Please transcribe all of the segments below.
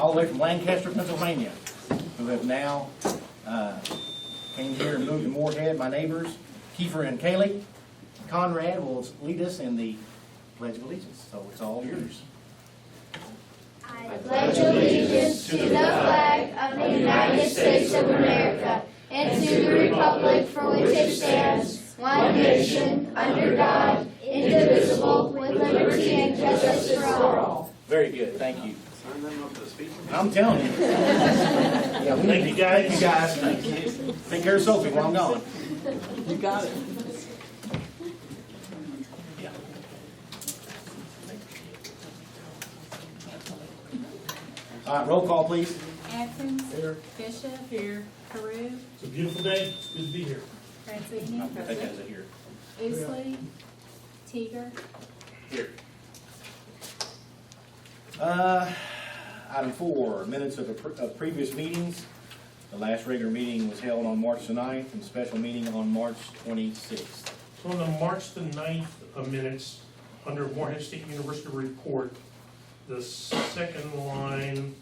all the way from Lancaster, Pennsylvania, who have now came here and moved to Moorhead, my neighbors, Kiefer and Kaylee. Conrad will lead us in the Pledge of Allegiance, so it's all yours. I pledge allegiance to the flag of the United States of America and to the republic for which it stands, one nation, under God, indivisible, with liberty and justice for all. Very good, thank you. I'm telling you. Yeah, thank you guys. Thank you. Take care of Sophie while I'm gone. You got it. Yeah. All right, roll call, please. Atkins. Here. Bishop. Here. Carew. It's a beautiful day. It's good to be here. Francini. I think that's it here. Easley. Teeger. Here. Item 4, minutes of previous meetings. The last regular meeting was held on March the 9th and special meeting on March 26th. So on the March the 9th minutes, under Moorhead State University report, the second line,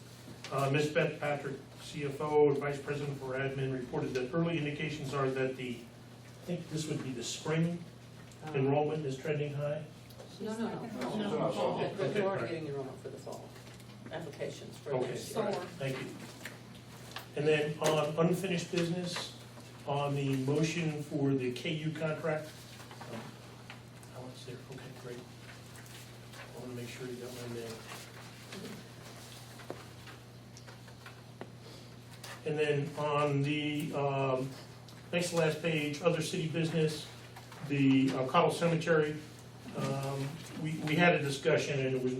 Ms. Beth Patrick, CFO and Vice President for Admin, reported that early indications are that I think this would be the spring enrollment is trending high. No. Okay, They're all right. getting enrollment for the fall applications for Okay, this all year. right, thank you. And then on unfinished business, on the motion for the KU contract, Alex there, okay, great. I want to make sure you got my name. And then on the next to last page, other city business, the Cottle Cemetery, we had a discussion and there was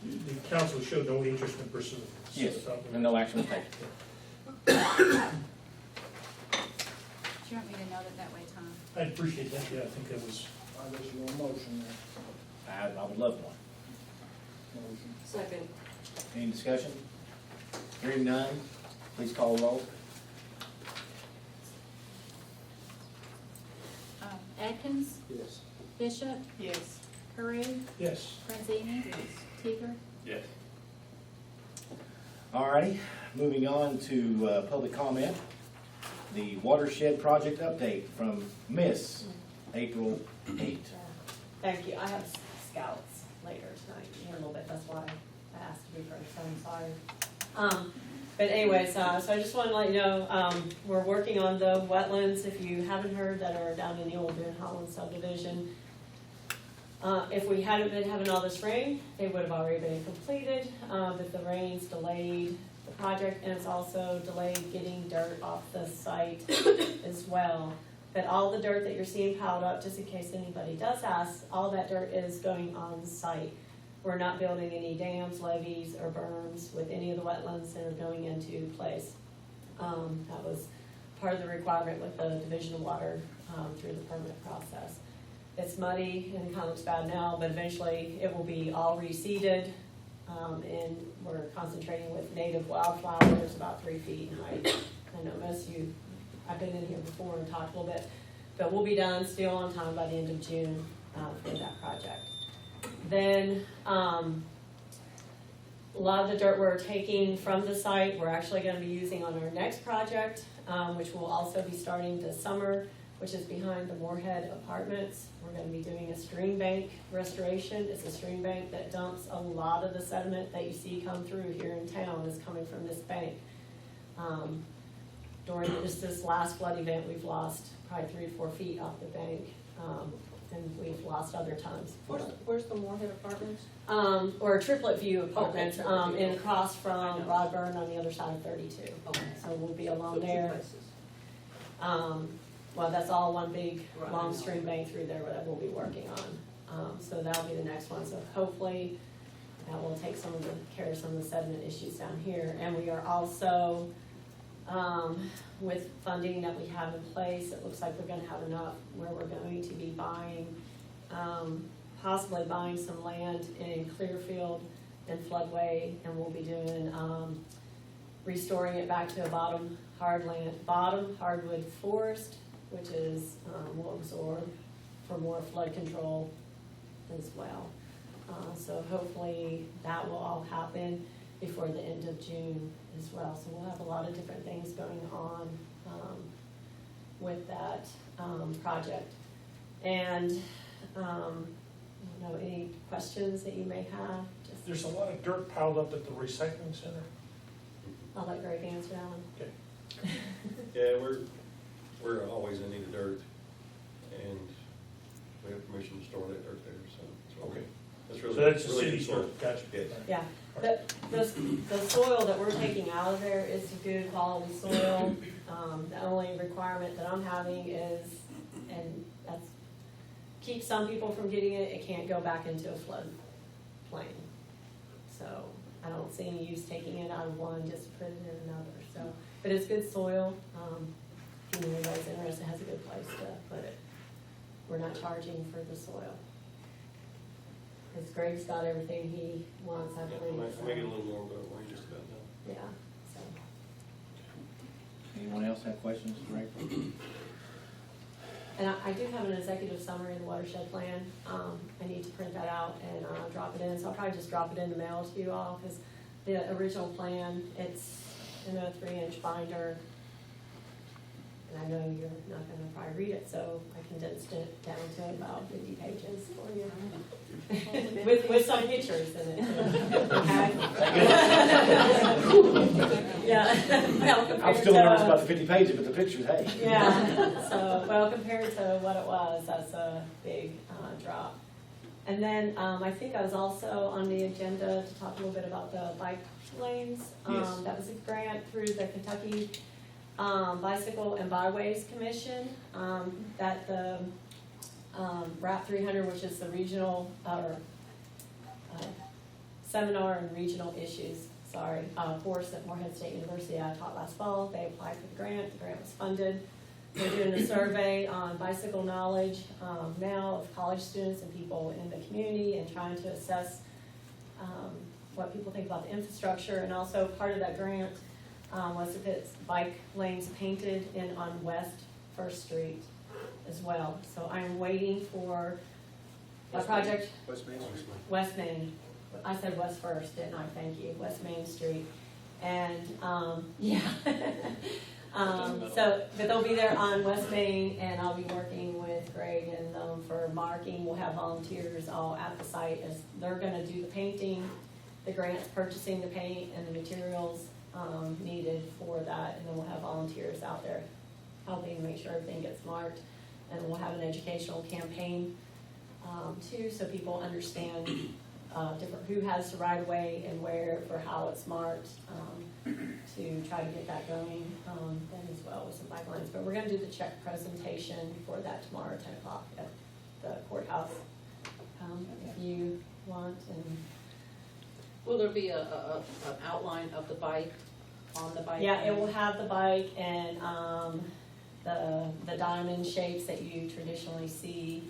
the council showed no interest in pursuing this. Yes, So- and no action was taken. Do you want me to note it that way, Tom? I appreciate that, yeah, I think that was, I guess you want a motion there. I would love one. Motion. Second. Any discussion? Hearing none, please call roll. Atkins. Yes. Bishop. Yes. Carew. yes. Francini. Teeger. Yes. All righty, moving on to public comment. The watershed project update from Miss April 8. Thank you. I have scouts later tonight, here a little bit, that's why I asked to be first, so I'm sorry. But anyways, so I just wanted to let you know, we're working on the wetlands, if you haven't heard, that are down in the old Boone Holland subdivision. If we hadn't been having all this rain, they would have already been completed, but the rains delayed the project, and it's also delayed getting dirt off the site as well. But all the dirt that you're seeing piled up, just in case anybody does ask, all that dirt is going on site. We're not building any dams, levees, or berms with any of the wetlands that are going into place. That was part of the requirement with the Division of Water through the permit process. It's muddy and kind of looks bad now, but eventually it will be all reseeded. And we're concentrating with native wildflowers about 3 feet in height. I know most of you, I've been in here before and talked a little bit, but we'll be done still on time by the end of June for that project. Then a lot of the dirt we're taking from the site, we're actually going to be using on our next project, which will also be starting this summer, which is behind the Moorhead Apartments. We're going to be doing a stream bank restoration. It's a stream bank that dumps a lot of the sediment that you see come through here in town is coming from this bank. During this last flood event, we've lost probably 3 to 4 feet off the bank, and we've lost other times. Where's the Moorhead Apartments? Or Triplet View Apartments, Triplet View. and across I from know. Rodburn on the other side of 32. Okay. So we'll be So along 2 there. places. Well, that's all one big, Right. long stream bank through there that we'll be working on. So that'll be the next one. So hopefully that will take care of some of the sediment issues down here. And we are also, with funding that we have in place, it looks like we're gonna have enough where we're going to be buying, possibly buying some land in Clearfield and Floodway, and we'll be doing, restoring it back to a bottom hardwood forest, which is, will absorb for more flood control as well. So hopefully that will all happen. before the end of June as well. So we'll have a lot of different things going on with that project. And I don't know, any questions that you may have? Just, There's a lot of dirt piled up at the recycling center. I'll let Greg answer that one. Yeah, we're always in need of dirt, and we have permission to store that dirt there, so. Okay. That's So really, that's the really city's concerned. dirt, gotcha. Yes. Yeah, the soil that we're taking out of there is good quality soil. The only requirement that I'm having is, and that's, keep some people from getting it, it can't go back into a flood plain. So I don't see any use taking it out of one, just put it in another, so, but it's good soil. If anybody's interested, it has a good place to put it. We're not charging for the soil. Because Greg's got everything he wants, I believe. I may get a little more, but we're just about done. Yeah, so. Anyone else have questions, Greg? And I do have an executive summary of the watershed plan. I need to print that out and drop it in, so I'll probably just drop it in the mail to you all, because the original plan, it's in a 3-inch binder. And I know you're not gonna probably read it, so I condensed it down to about 50 pages for you. With some pictures in it. Okay? Yeah. Well, I'm still nervous about the 50 pages, but the pictures, hey. yeah, so, well, compared to what it was, that's a big drop. And then I think I was also on the agenda to talk a little bit about the bike lanes. Yes. That was a grant through the Kentucky Bicycle and Byways Commission that the RAP 300, which is the regional, seminar and regional issues, course at Morehead State University I taught last fall. They applied for the grant was funded. We're doing a survey on bicycle knowledge now of college students and people in the community, and trying to assess what people think about the infrastructure. And also part of that grant was if it's bike lanes painted in on West First Street as well. So I'm waiting for a project. West Main Street. West Main. I said West First, didn't I? Thank you. West Main Street. And, yeah. But they'll be there on West Main, and I'll be working with Greg and for marking. We'll have volunteers all at the site as they're gonna do the painting. The grant's purchasing the paint and the materials needed for that, and then we'll have volunteers out there helping make sure everything gets marked. And we'll have an educational campaign too, so people understand different who has the right of way and where for how it's marked, to try to get that going then as well with some bike lines. But we're going to do the check presentation for that tomorrow at 10 o'clock at the courthouse. If you want, and Will there be an outline of the bike on the bike? yeah, it will have the bike and the diamond shapes that you traditionally see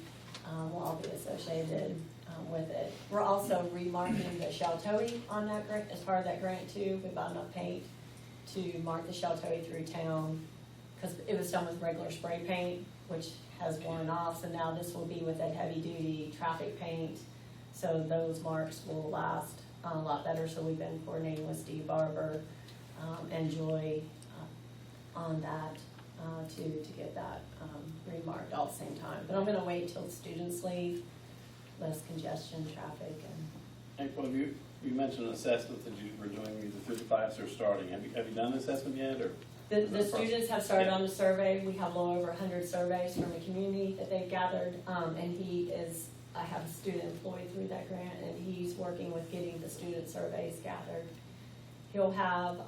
will all be associated with it. We're also remarking the Sheltoe on that grant, as part of that grant too. We bought enough paint to mark the Sheltoe through town, because it was done with regular spray paint, which has worn off, so now this will be with that heavy duty traffic paint, so those marks will last a lot better. So we've been coordinating with Steve Barber and Joy on that to get that remarked all at the same time. But I'm gonna wait till the students leave, less congestion, traffic, and April, you mentioned an assessment that you were doing either through the class or starting. Have you done the assessment yet, or? the students have started on the survey. We have a little over 100 surveys from the community that they've gathered, and I have a student employed through that grant, and he's working with getting the student surveys gathered. He'll have,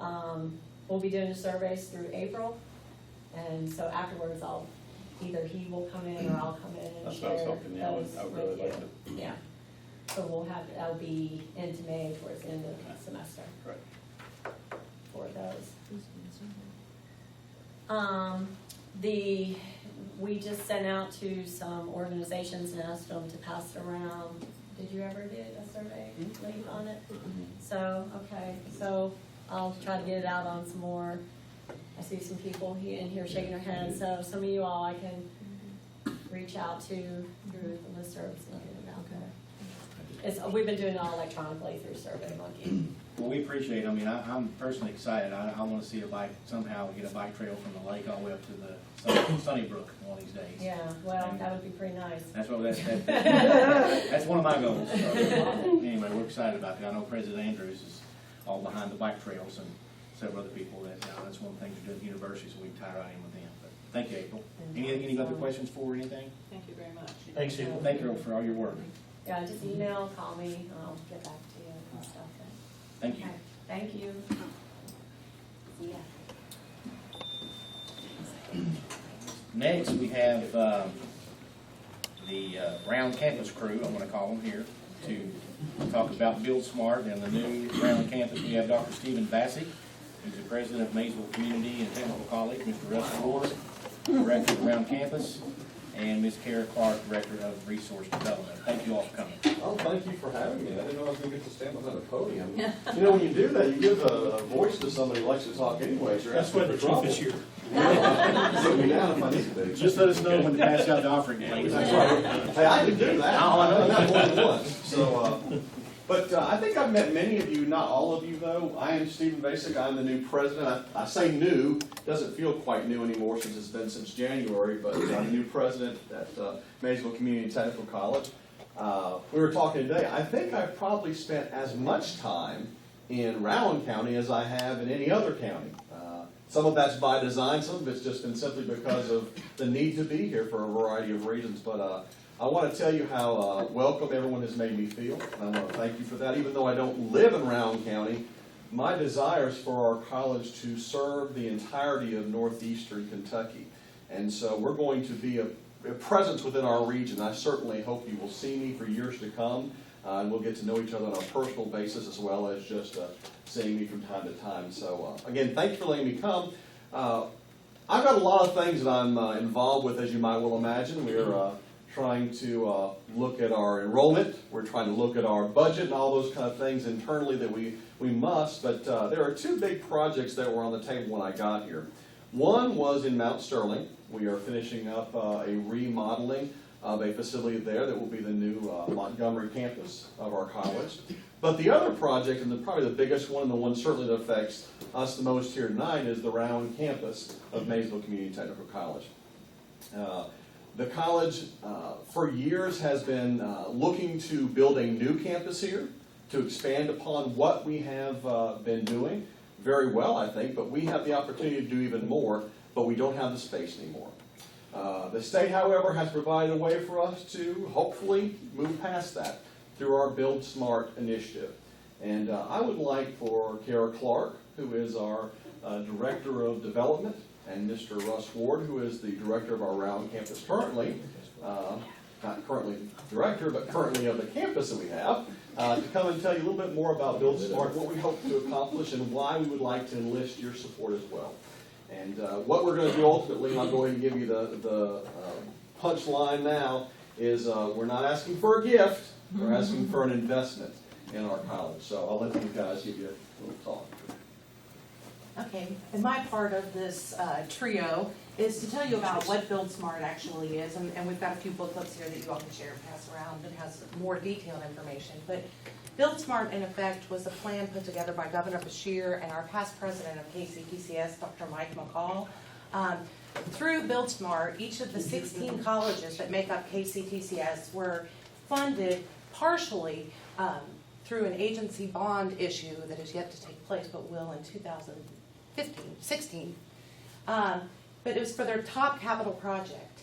we'll be doing the surveys through April, and so afterwards either he will come in or I'll come in and That's what I was share hoping, yeah, those I would really with like you. Yeah, so that'll be into May towards the end of the semester. Right. For those. We just sent out to some organizations and asked them to pass it around. Did you ever get a survey link on it? So, okay, so I'll try to get it out on some more. I see some people in here shaking their heads, so some of you all I can reach out to through the listservs and get it out there. We've been doing it all electronically through SurveyMonkey. Well, we appreciate it. I mean, I'm personally excited. I want to see a bike, somehow get a bike trail from the lake all the way up to the Sunnybrook one of these days. Yeah, well, that would be pretty nice. That's what, that's one of my goals. So, anyway, we're excited about that. I know President Andrews is all behind the bike trails and several other people that, that's one of the things we do at the university, so we can tie right in with them. But thank you, April. Any other questions for or anything? Thank you very much. Thanks, April. Thank you for all your work. Yeah, just email, call me, and I'll get back to you and stuff. Thank you. Okay, thank you. See ya. Next, we have the Round Campus crew, I'm going to call them here, to talk about Build Smart and the new Round Campus. We have Dr. Stephen Bassey, who's the president of Maysville Community and Technical College, Mr. Russ Ward, director of Round Campus, and Ms. Kara Clark, director of Resource Development. Thank you all for coming. Oh, thank you for having me. I didn't know I was going to get to stand behind a podium. You know, when you do that, you give a voice to somebody who likes to talk anyway. You're That's why the asking for chief is trouble. here. Sit me down if I need to. Just let us know when to pass out the offering plate. That's right. Hey, I can do that. Oh, I know. I've done more than once. So, but I think I've met many of you, not all of you though. I am Stephen Basic. I'm the new president. I say new, doesn't feel quite new anymore since it's been since January, but I'm the new president at Maysville Community Technical College. We were talking today. I think I've probably spent as much time in Rowan County as I have in any other county. Some of that's by design, some of it's just been simply because of the need to be here for a variety of reasons. But I want to tell you how welcome everyone has made me feel. And I want to thank you for that. Even though I don't live in Rowan County, my desire is for our college to serve the entirety of northeastern Kentucky. And so we're going to be a presence within our region. I certainly hope you will see me for years to come. And we'll get to know each other on a personal basis as well as just seeing me from time to time. So again, thank you for letting me come. I've got a lot of things that I'm involved with, as you might well imagine. We're trying to look at our enrollment. We're trying to look at our budget and all those kind of things internally that we must. But there are two big projects that were on the table when I got here. One was in Mount Sterling. We are finishing up a remodeling of a facility there that will be the new Montgomery campus of our college. But the other project, and probably the biggest one, and the one certainly that affects us the most here tonight, is the Rowan campus of Maysville Community Technical College. The college, for years, has been looking to build a new campus here to expand upon what we have been doing very well, I think, but we have the opportunity to do even more, but we don't have the space anymore. The state, however, has provided a way for us to hopefully move past that through our Build Smart initiative. And I would like for Kara Clark, who is our Director of Development, and Mr. Russ Ward, who is the Director of our Rowan campus currently, not currently Director, but currently of the campus that we have, to come and tell you a little bit more about Build Smart, what we hope to accomplish, and why we would like to enlist your support as well. And what we're going to do ultimately, and I'll go ahead and give you the punchline now, is we're not asking for a gift, we're asking for an investment in our college. So I'll let you guys give you a little talk. Okay, and my part of this trio is to tell you about what Build Smart actually is, and we've got a few booklets here that you all can share and pass around that has more detailed information. But Build Smart, in effect, was a plan put together by Governor Beshear and our past president of KCTCS, Dr. Mike McCall. Through Build Smart, each of the 16 colleges that make up KCTCS were funded partially through an agency bond issue that is yet to take place, but will in 2016. But it was for their top capital project.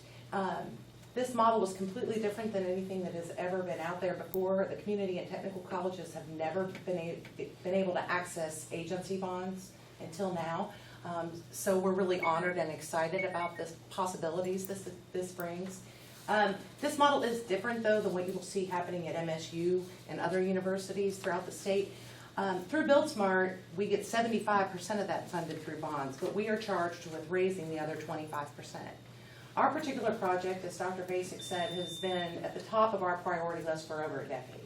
This model was completely different than anything that has ever been out there before. The community and technical colleges have never been able to access agency bonds until now. So we're really honored and excited about the possibilities this brings. This model is different, though, than what you will see happening at MSU and other universities throughout the state. Through Build Smart, we get 75% of that funded through bonds, but we are charged with raising the other 25%. Our particular project, as Dr. Basic said, has been at the top of our priority list for over a decade.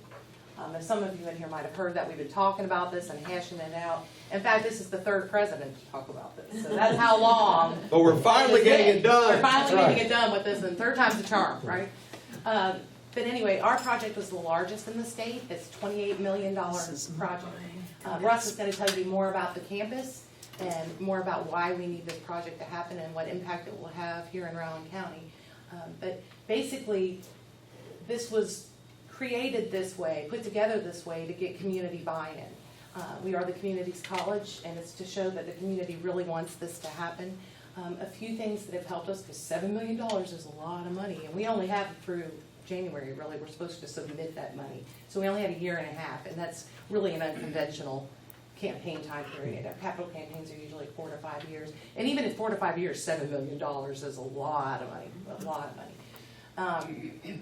As some of you in here might have heard that we've been talking about this and hashing it out. In fact, this is the third president to talk about this, so that's how long. But we're finally getting it done. We're finally getting it done with this, and third time's the charm, right? But anyway, our project was the largest in the state. It's a $28 million project. Russ is gonna tell you more about the campus and more about why we need this project to happen and what impact it will have here in Rowan County. But basically, this was created this way, put together this way to get community buy-in. We are the community's college, and it's to show that the community really wants this to happen. A few things that have helped us, because $7 million is a lot of money, and we only have through January, really, we're supposed to submit that money. So we only have a year and a half, and that's really an unconventional campaign time period. Our capital campaigns are usually 4 to 5 years, and even at 4 to 5 years, $7 million is a lot of money, a lot of money.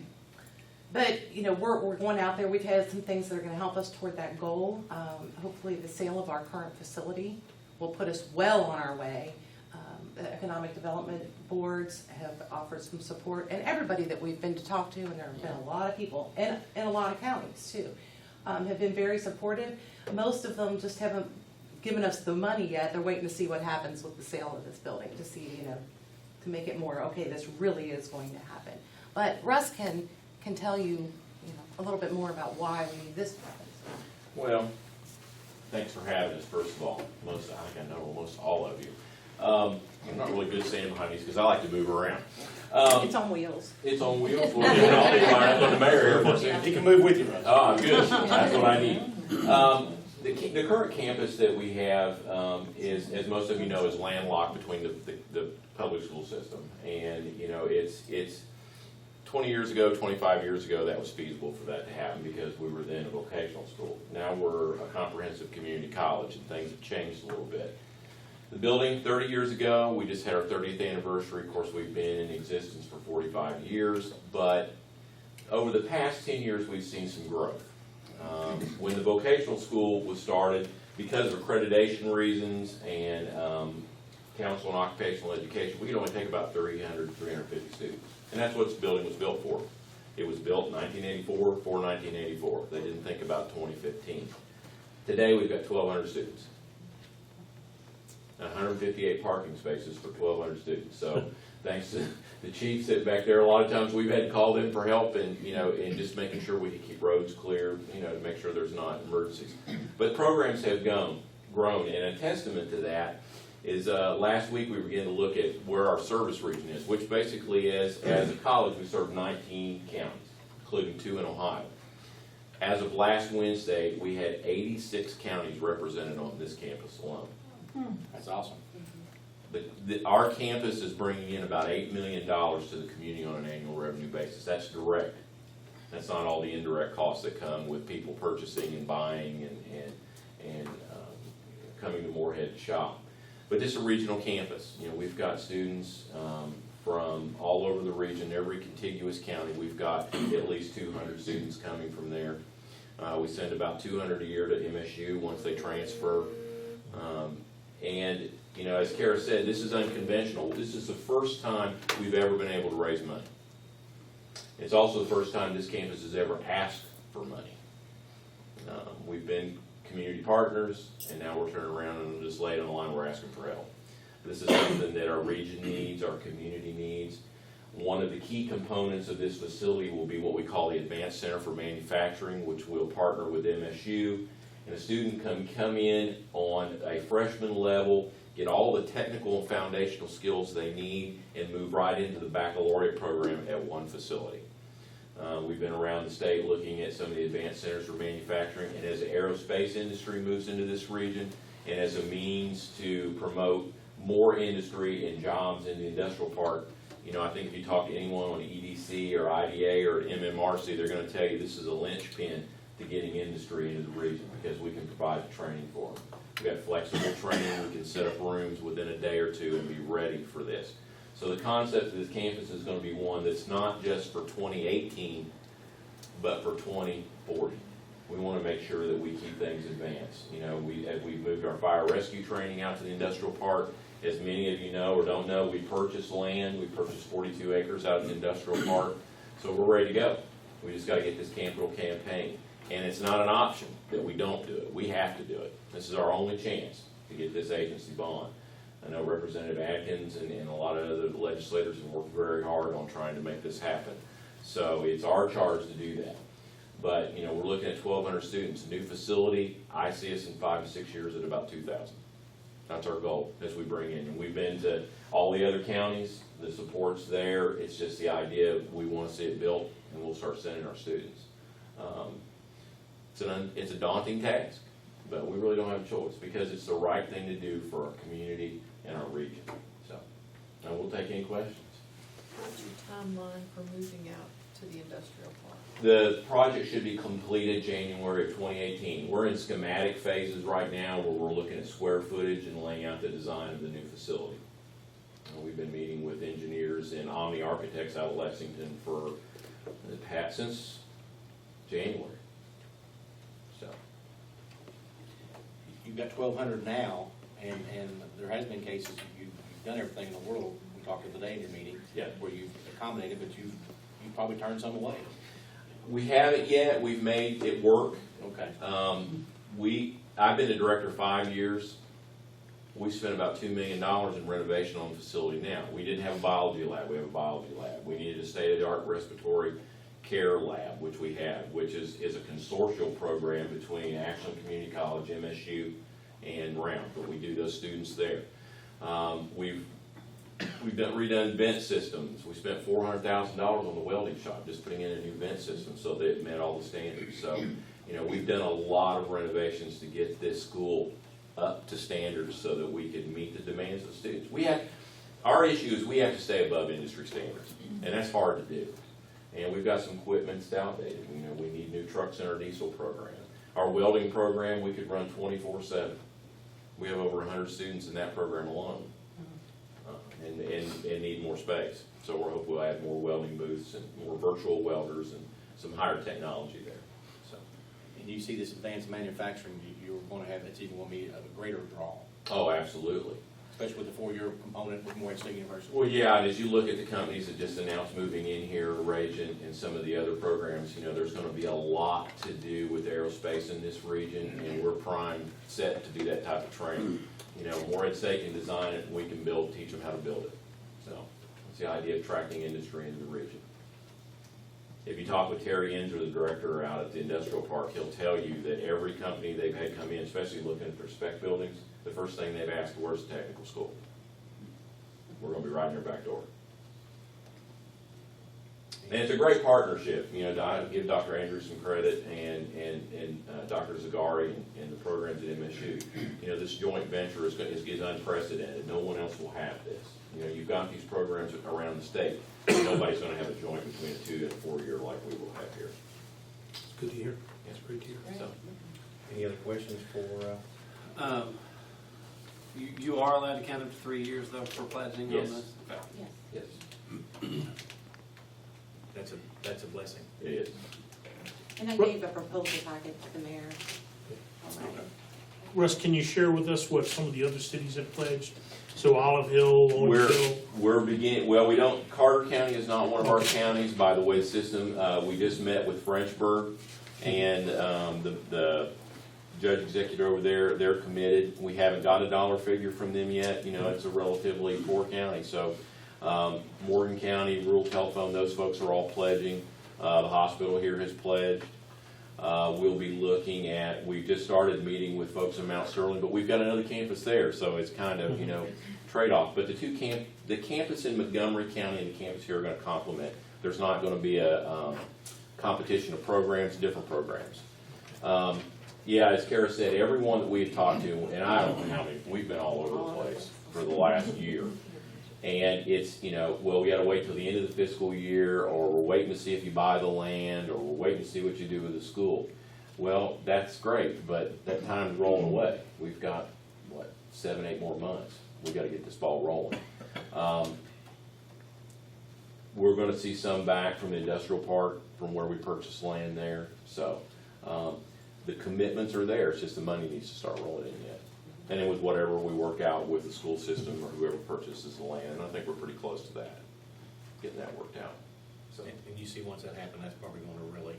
But, you know, we're going out there, we've had some things that are gonna help us toward that goal. Hopefully the sale of our current facility will put us well on our way. The economic development boards have offered some support, and everybody that we've been to talk to, and there have been a lot of people, and a lot of counties too, have been very supportive. Most of them just haven't given us the money yet. They're waiting to see what happens with the sale of this building, to see, you know, to make it more, okay, this really is going to happen. But Russ can tell you, you know, a little bit more about why we need this to happen. Well, thanks for having us, first of all. I think I know almost all of you. I'm not really good standing behind these because I like to move around. It's on wheels. It's on wheels. Well, you know, I'll be right up on the mayor here for a second. He can move with you, Russ. Ah, good. That's what I need. The current campus that we have is, as most of you know, is landlocked between the public school system. And, you know, it's 20 years ago, 25 years ago, that was feasible for that to happen because we were then a vocational school. Now we're a comprehensive community college, and things have changed a little bit. The building, 30 years ago, we just had our 30th anniversary. Of course, we've been in existence for 45 years, but over the past 10 years, we've seen some growth. When the vocational school was started, because of accreditation reasons and Council on Occupational Education, we could only take about 300, 350 students. And that's what this building was built for. It was built in 1984 for 1984. They didn't think about 2015. Today, we've got 1,200 students. 158 parking spaces for 1,200 students. So thanks to the chief sitting back there, a lot of times we've had to call them for help and, you know, and just making sure we can keep roads clear, you know, to make sure there's not emergencies. But programs have grown, and a testament to that is last week we began to look at where our service region is, which basically is, as a college, we serve 19 counties, including 2 in Ohio. As of last Wednesday, we had 86 counties represented on this campus alone. That's awesome. Our campus is bringing in about $8 million to the community on an annual revenue basis. That's direct. That's not all the indirect costs that come with people purchasing and buying and coming to Moorhead to shop. But this is a regional campus. You know, we've got students from all over the region, every contiguous county. We've got at least 200 students coming from there. We send about 200 a year to MSU once they transfer. And, you know, as Kara said, this is unconventional. This is the first time we've ever been able to raise money. It's also the first time this campus has ever asked for money. We've been community partners, and now we're turning around and just laying on the line, we're asking for help. This is something that our region needs, our community needs. One of the key components of this facility will be what we call the Advanced Center for Manufacturing, which will partner with MSU. And a student can come in on a freshman level, get all the technical and foundational skills they need, and move right into the baccalaureate program at one facility. We've been around the state looking at some of the advanced centers for manufacturing, and as the aerospace industry moves into this region, and as a means to promote more industry and jobs in the industrial park, you know, I think if you talk to anyone on EDC or IDA or MMRC, they're going to tell you this is a linchpin to getting industry into the region because we can provide the training for them. We've got flexible training, we can set up rooms within a day or two and be ready for this. So the concept of this campus is going to be one that's not just for 2018, but for 2040. We want to make sure that we keep things advanced. You know, as we moved our fire rescue training out to the industrial park, as many of you know or don't know, we purchased land. We purchased 42 acres out of the industrial park. So we're ready to go. We just got to get this capital campaign. And it's not an option that we don't do it. We have to do it. This is our only chance to get this agency bond. I know Representative Atkins and a lot of other legislators have worked very hard on trying to make this happen. So it's our charge to do that. But, you know, we're looking at 1,200 students, new facility. I see us in 5 to 6 years at about 2,000. That's our goal as we bring in. And we've been to all the other counties, the support's there. It's just the idea, we want to see it built, and we'll start sending our students. It's a daunting task, but we really don't have a choice because it's the right thing to do for our community and our region. So, and we'll take any questions. What's your timeline for moving out to the industrial park? The project should be completed January of 2018. We're in schematic phases right now where we're looking at square footage and laying out the design of the new facility. We've been meeting with engineers and Omni Architects out of Lexington for since January. So, You've got 1,200 now, and there has been cases, you've done everything in the world. We talked today in your meeting. Yeah. Where you've accommodated, but you've probably turned some away. we haven't yet. We've made it work. Okay. I've been a director 5 years. We spent about $2 million in renovation on the facility now. We didn't have a biology lab, we have a biology lab. We needed a state-of-the-art respiratory care lab, which we have, which is a consortial program between Ashland Community College, MSU, and Round, but we do those students there. We've redone vent systems. We spent $400,000 on the welding shop, just putting in a new vent system so that it met all the standards. So, you know, we've done a lot of renovations to get this school up to standards so that we can meet the demands of the students. Our issue is we have to stay above industry standards, and that's hard to do. And we've got some equipment that's outdated. You know, we need new trucks in our diesel program. Our welding program, we could run 24/7. We have over 100 students in that program alone, and need more space. So we're hoping we'll add more welding booths and more virtual welders and some higher technology there. So. And you see this advanced manufacturing, you're going to have, it's even going to be a greater draw, Oh, absolutely. especially with the 4-year component with Morehead State University. Well, yeah, and as you look at the companies that just announced moving in here, Rage and some of the other programs, you know, there's gonna be a lot to do with aerospace in this region, and we're prime set to do that type of training. You know, Morehead State can design it, we can teach them how to build it. So, it's the idea of attracting industry into the region. If you talk with Terry Enzer, the director out at the industrial park, he'll tell you that every company they've had come in, especially looking at their spec buildings, the first thing they've asked, where's the technical school? We're gonna be right in your back door. And it's a great partnership, you know, I give Dr. Andrews some credit and Dr. Zagari and the programs at MSU. You know, this joint venture is unprecedented. No one else will have this. You know, you've got these programs around the state. Nobody's gonna have a joint between a 2 and a 4 year like we will have here. It's good to hear. It's great to hear. So, Any other questions for, You are allowed to count up to 3 years though for pledging Yes. on this? Okay. Yes. yes, that's a blessing. it is. And I gave a proposal packet to the mayor already. Russ, can you share with us what some of the other cities have pledged? So Olive Hill, Owens Hill? We're beginning, well, we don't, Carter County is not one of our counties by the way system. We just met with Frenchburg and the judge executive over there, they're committed. We haven't got a dollar figure from them yet. You know, it's a relatively poor county. So Morgan County, Rural Telephone, those folks are all pledging. The hospital here has pledged. We'll be looking at, we just started meeting with folks in Mount Sterling, but we've got another campus there, so it's kind of, you know, trade-off. But the campus in Montgomery County and the campus here are gonna complement. There's not gonna be a competition of programs, different programs. Yeah, as Kara said, everyone that we've talked to, and I don't know how many, we've been all over the place for the last year. And it's, you know, well, we gotta wait till the end of the fiscal year, or we're waiting to see if you buy the land, or we're waiting to see what you do with the school. Well, that's great, but that time's rolling away. We've got, 7, 8 more months. We gotta get this ball rolling. We're gonna see some back from the industrial park, from where we purchased land there, so, the commitments are there, it's just the money needs to start rolling in yet. And then with whatever we work out with the school system or whoever purchases the land, and I think we're pretty close to that, getting that worked out. So, And you see, once that happens, that's probably going to really,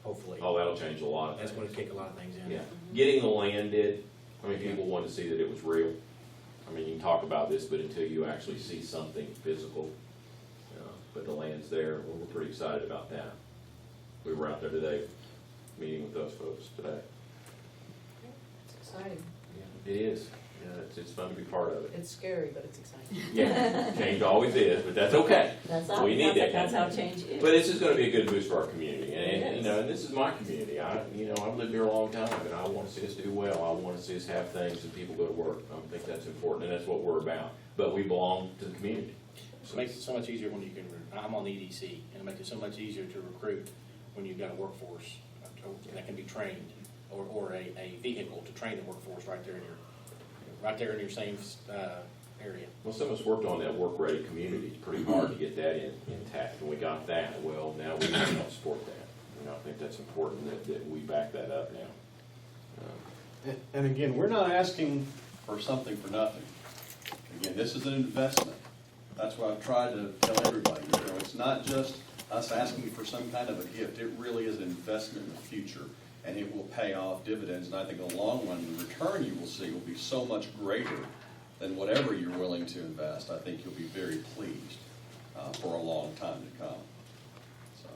hopefully, oh, that'll change a lot of that's things. going to kick a lot of things in. Yeah, getting the land did, I mean, people want to see that it was real. I mean, you can talk about this, but until you actually see something physical, but the land's there, we're pretty excited about that. We were out there today meeting with those folks today. It's exciting. It is. Yeah, it's fun to be part of it. It's scary, but it's exciting. Yeah, change always is, but that's okay. We need that kind That's of how thing. change is. But this is gonna be a good boost for our community, and, It you know, and this is my community. I've lived here a long time, and I wanna see us do well. I wanna see us have things and people go to work. I think that's important, and that's what we're about. But we belong to the community. It makes it so much easier when you can, I'm on the EDC, and it makes it so much easier to recruit when you've got a workforce that can be trained, or a vehicle to train the workforce right there in your same area. Well, some of us worked on that work-ready community. It's pretty hard to get that intact, and we got that. Well, now we need to help support that. You know, I think that's important that we back that up now. And again, we're not asking for something for nothing. Again, this is an investment. That's what I've tried to tell everybody. You know, it's not just us asking for some kind of a gift. It really is an investment in the future, and it will pay off dividends. And I think in the long run, the return you will see will be so much greater than whatever you're willing to invest. I think you'll be very pleased for a long time to come. So,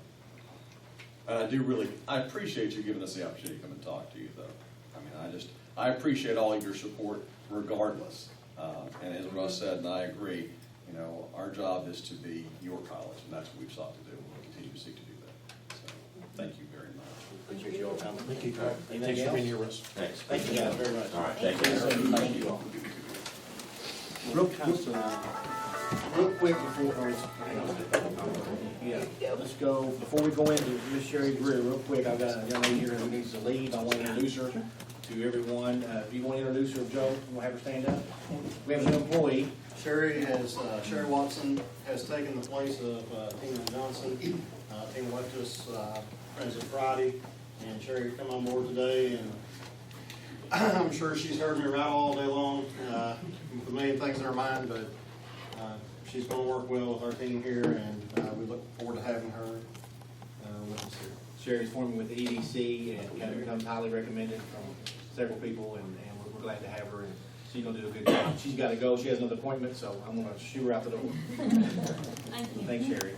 and I appreciate you giving us the opportunity to come and talk to you, though. I mean, I appreciate all of your support regardless. And as Russ said, and I agree, you know, our job is to be your college, and that's what we've sought to do. We'll continue to seek to do that. So, thank you very much. Appreciate you all coming. Thank you. Thanks Anything for being else? here, Russ. Thanks. Thank you guys very much. All right, thank you. Thank you all. Real quick before, let's go, before we go into Miss Sherry Greer, real quick, I've got a young lady here who needs to leave. I want to introduce her to everyone. If you want to introduce her, Joe, we'll have her stand up. We have a new employee. Sherry Watson has taken the place of Tina Johnson. Tina left us Wednesday, Friday, and Sherry come on board today, and I'm sure she's heard me rattle all day long with a million things in her mind, but she's going to work well with our team here, and we look forward to having her with us here. Sherry's forming with the EDC and kind of becomes highly recommended from several people, and we're glad to have her, and she's gonna do a good job. She's gotta go, she has another appointment, so I'm gonna shoot her out the door. Thank you. Thanks, Sherry.